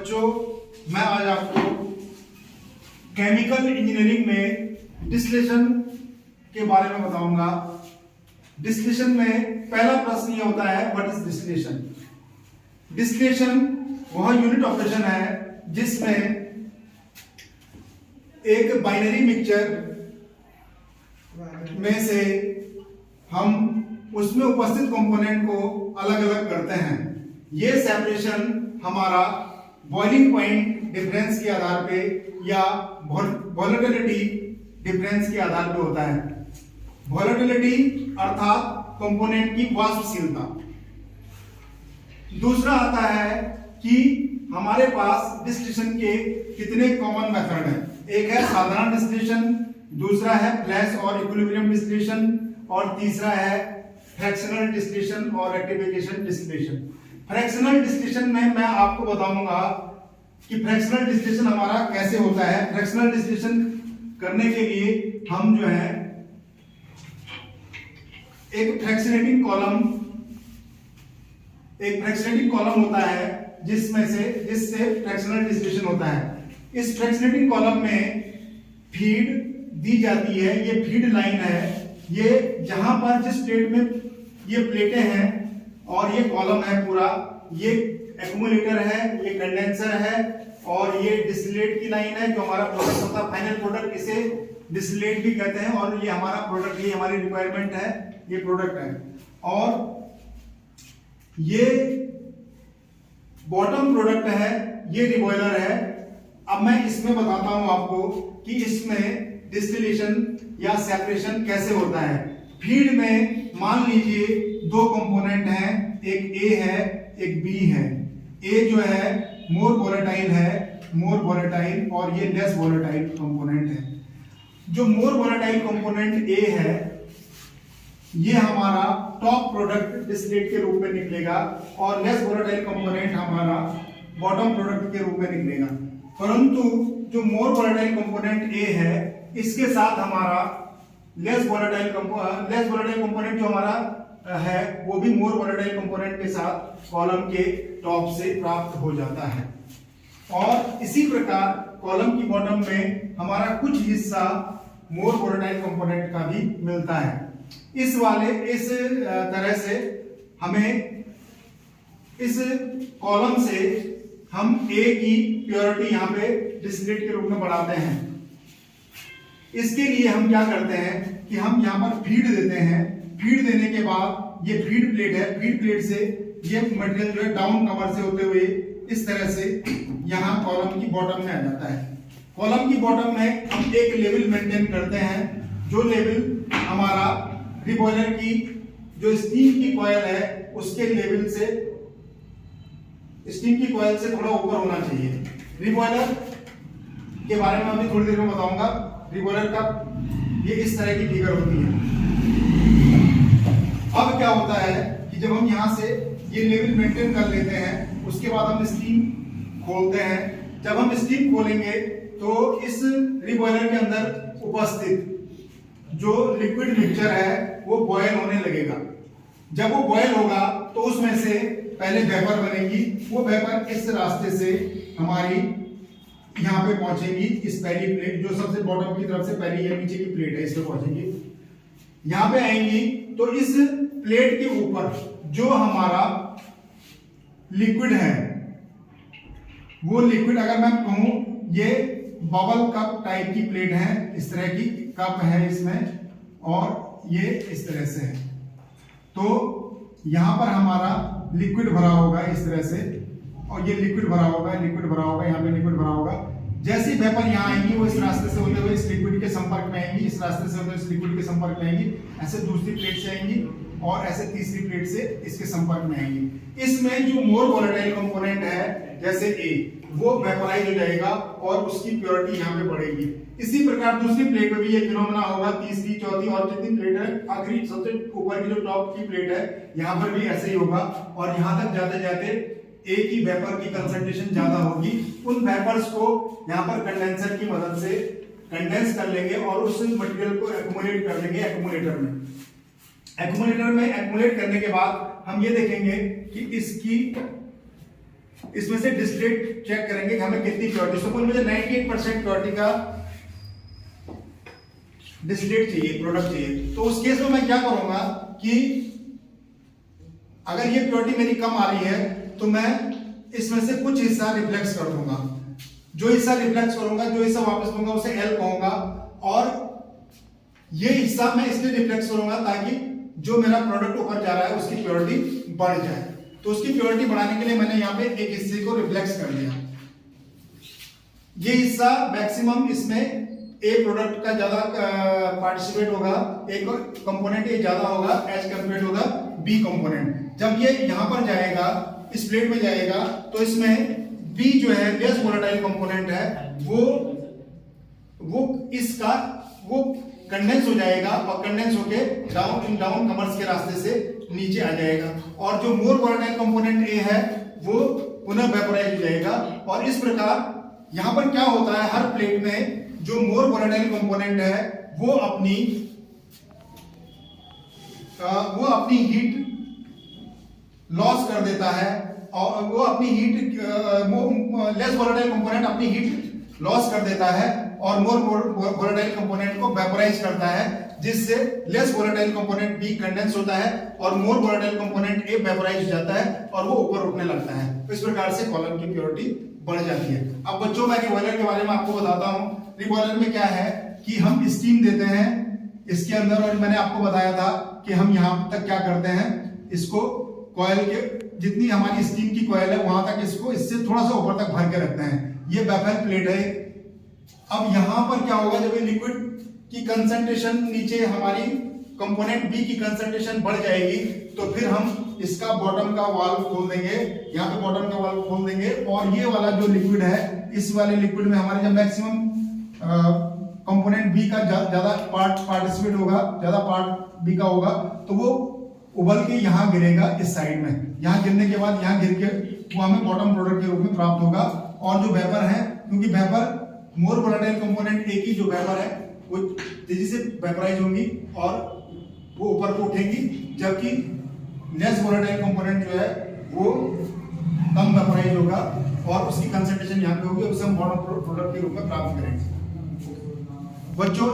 बच्चों, मैं आज आपको केमिकल इंजीनियरिंग में डिस्टिलेशन के बारे में बताऊंगा। डिस्टिलेशन में पहला प्रश्न ये होता है, व्हाट इज डिस्टिलेशन। डिस्टिलेशन वह यूनिट ऑपरेशन है जिसमें एक बाइनरी मिक्सचर में से हम उसमें उपस्थित कंपोनेंट को अलग अलग करते हैं। ये सेपरेशन हमारा बॉइलिंग पॉइंट डिफरेंस के आधार पे या वोलेटिलिटी डिफरेंस के आधार पे होता है। वोलेटिलिटी अर्थात कंपोनेंट की वाष्पशीलता। दूसरा आता है कि हमारे पास डिस्टिलेशन के कितने कॉमन मेथड हैं। एक है साधारण डिस्टिलेशन, दूसरा है फ्लैश और इक्विलिब्रियम डिस्टिलेशन, और तीसरा है फ्रैक्शनल डिस्टिलेशन और रेक्टिफिकेशन डिस्टिलेशन। फ्रैक्शनल डिस्टिलेशन में मैं आपको बताऊंगा कि फ्रैक्शनल डिस्टिलेशन हमारा कैसे होता है। फ्रैक्शनल डिस्टिलेशन करने के लिए हम जो है एक फ्रैक्शनेटिंग कॉलम होता है जिससे फ्रैक्शनल डिस्टिलेशन होता है। इस फ्रैक्शनेटिंग कॉलम में फीड दी जाती है। ये फीड लाइन है, ये जहां पर जिस प्लेट में ये प्लेटें हैं और ये कॉलम है पूरा, ये एक्यूमुलेटर है, ये कंडेंसर है और ये डिस्टिलेट की लाइन है जो हमारा प्रोडक्ट होता है, फाइनल प्रोडक्ट। इसे डिस्टिलेट भी कहते हैं और ये हमारा प्रोडक्ट, ये हमारी रिक्वायरमेंट है, ये प्रोडक्ट है। और ये बॉटम प्रोडक्ट है, ये रिबॉयलर है। अब मैं इसमें बताता हूं आपको कि इसमें डिस्टिलेशन या सेपरेशन कैसे होता है। फीड में मान लीजिए दो कंपोनेंट हैं, एक ए है एक बी है। ए जो है मोर वोलेटाइल और ये लेस वोलेटाइल कंपोनेंट है। जो मोर वोलेटाइल कंपोनेंट ए है ये हमारा टॉप प्रोडक्ट डिस्टिलेट के रूप में निकलेगा और लेस वोलेटाइल कंपोनेंट हमारा बॉटम प्रोडक्ट के रूप में निकलेगा। परंतु जो मोर वोलेटाइल कंपोनेंट ए है इसके साथ हमारा लेस वोलेटाइल कंपोनेंट जो हमारा है वो भी मोर वोलेटाइल कंपोनेंट के साथ कॉलम के टॉप से प्राप्त हो जाता है। और इसी प्रकार कॉलम की बॉटम में हमारा कुछ हिस्सा मोर वोलेटाइल कंपोनेंट का भी मिलता है। इस तरह से हमें इस कॉलम से हम ए की प्योरिटी यहाँ पे डिस्टिलेट के रूप में बढ़ाते हैं। इसके लिए हम क्या करते हैं कि हम यहाँ पर फीड देते हैं। फीड देने के बाद ये फीड प्लेट है, फीड प्लेट से ये मटेरियल जो है डाउन कवर से होते हुए इस तरह से यहाँ कॉलम की बॉटम में आ जाता है। कॉलम की बॉटम में हम एक लेवल मेंटेन करते हैं, जो लेवल हमारा रिबॉयलर की जो स्टीम की कॉइल है उसके लेवल से, स्टीम की कॉइल से थोड़ा ऊपर होना चाहिए। रिबॉयलर के बारे में अभी थोड़ी देर में बताऊंगा। रिबॉयलर का ये इस तरह की फिगर होती है। अब क्या होता है कि जब हम यहां से ये लेवल मेंटेन कर लेते हैं उसके बाद हम स्टीम खोलते हैं। जब हम स्टीम खोलेंगे तो इस रिबॉयलर के अंदर उपस्थित जो लिक्विड मिक्सचर है वो बॉयल होने लगेगा। जब वो बॉयल होगा तो उसमें से पहले वेपर बनेगी। वो वेपर इस रास्ते से हमारी यहाँ पे पहुंचेगी, इस पहली प्लेट जो सबसे बॉटम की तरफ से पहली या नीचे की प्लेट है इस पे पहुंचेगी। यहाँ पे आएंगी तो इस प्लेट के ऊपर जो हमारा लिक्विड है वो लिक्विड, अगर मैं कहूं ये बबल कप टाइप की प्लेट है, इस तरह की कप है इसमें और ये इस तरह से है। तो यहां पर हमारा लिक्विड भरा होगा इस तरह से और ये लिक्विड भरा होगा, यहाँ पे लिक्विड भरा होगा। जैसी वेपर यहाँ आएंगी वो इस रास्ते से होते हुए इस लिक्विड के संपर्क में आएंगी, इस रास्ते से होते हुए इस लिक्विड के संपर्क में आएंगी, ऐसे दूसरी प्लेट से आएंगी और ऐसे तीसरी प्लेट से इसके संपर्क में आएंगी। इसमें जो मोर वोलेटाइल कंपोनेंट है जैसे ए, वो वेपोराइज हो जाएगा और उसकी प्योरिटी यहाँ पे बढ़ेगी। इसी प्रकार दूसरी प्लेट में भी ये फिनोमेना होगा, तीसरी, चौथी और जितनी प्लेट है, आखिरी सबसे ऊपर की जो टॉप की प्लेट है यहाँ पर भी ऐसे ही होगा। और यहाँ तक जाते जाते ए की वेपर की कंसंट्रेशन ज्यादा होगी। उन वेपर्स को यहाँ पर कंडेंसर की मदद से कंडेंस कर लेंगे और उस मटेरियल को एक्यूमुलेट कर लेंगे एक्यूमुलेटर में एक्यूमुलेट करने के बाद हम ये देखेंगे कि इसकी इसमें से डिस्टिलेट चेक करेंगे कि हमें कितनी प्योरिटी, सपोज मुझे 98% प्योरिटी का डिस्टिलेट चाहिए, प्रोडक्ट चाहिए, तो उस केस में मैं क्या करूंगा कि अगर ये प्योरिटी मेरी कम आ रही है तो मैं इसमें से कुछ हिस्सा रिफ्लेक्स कर दूंगा, जो हिस्सा रिफ्लेक्स करूंगा, जो हिस्सा वापस दूंगा उसे एल कहूंगा, और ये हिस्सा मैं इसलिए रिफ्लेक्स करूंगा ताकि जो मेरा प्रोडक्ट ऊपर जा रहा है उसकी प्योरिटी बढ़ जाए। तो उसकी प्योरिटी बढ़ाने के लिए मैंने यहाँ पे एक हिस्से को रिफ्लेक्स कर दिया। ये हिस्सा मैक्सिमम इसमें ए प्रोडक्ट का ज्यादा पार्टिसिपेट होगा, एक कंपोनेंट ए ज्यादा होगा as compare to the B component. जब ये यहां पर जाएगा, इस प्लेट में जाएगा, तो इसमें बी जो है लेस वोलेटाइल कंपोनेंट है, वो इसका वो कंडेंस हो जाएगा, और कंडेंस होके डाउन कमर्स के रास्ते से नीचे आ जाएगा, और जो मोर वोलेटाइल कंपोनेंट ए है वो पुनः वेपोराइज हो जाएगा। और इस प्रकार यहां पर क्या होता है, हर प्लेट में जो मोर वोलेटाइल कंपोनेंट है वो अपनी हीट लॉस कर देता है, और वो अपनी हीट लेस वोलेटाइल कंपोनेंट अपनी हीट लॉस कर देता है और मोर वोलेटाइल कंपोनेंट को वेपोराइज करता है, जिससे less volatile component B condense होता है और more volatile component A vaporise हो जाता है और वो ऊपर उठने लगता है। तो इस प्रकार से कॉलम की प्योरिटी बढ़ जाती है। अब बच्चों मैं रिबॉयलर के बारे में आपको बताता हूं। रिबॉयलर में क्या है कि हम स्टीम देते हैं इसके अंदर, और मैंने आपको बताया था कि हम यहां तक क्या करते हैं, इसको कॉइल के जितनी हमारी स्टीम की कॉइल है वहां तक इसको इससे थोड़ा सा ऊपर तक भर के रखते हैं। ये बेफेल प्लेट है। अब यहां पर क्या होगा, जब ये लिक्विड की कंसंट्रेशन नीचे हमारी कंपोनेंट बी की कंसंट्रेशन बढ़ जाएगी, तो फिर हम इसका बॉटम का वाल्व खोल देंगे, यहाँ पे बॉटम का वाल्व खोल देंगे, और ये वाला जो लिक्विड है, इस वाले लिक्विड में हमारे जब मैक्सिमम कंपोनेंट बी का ज्यादा पार्ट पार्टिसिपेट होगा, ज्यादा पार्ट बी का होगा, तो वो उबल के यहाँ गिरेगा इस साइड में। यहाँ गिरने के बाद यहाँ गिर के वो हमें बॉटम प्रोडक्ट के रूप में प्राप्त होगा। और जो वेपर है, क्योंकि वेपर मोर वोलेटाइल कंपोनेंट ए की जो वेपर है वो तेजी से वेपराइज होंगी और वो ऊपर को उठेंगी, जबकि लेस वोलेटाइल कंपोनेंट जो है वो कम वेपराइज होगा और उसकी कंसंट्रेशन यहाँ पे होगी, उसे हम बॉटम प्रोडक्ट के रूप में प्राप्त करेंगे। बच्चों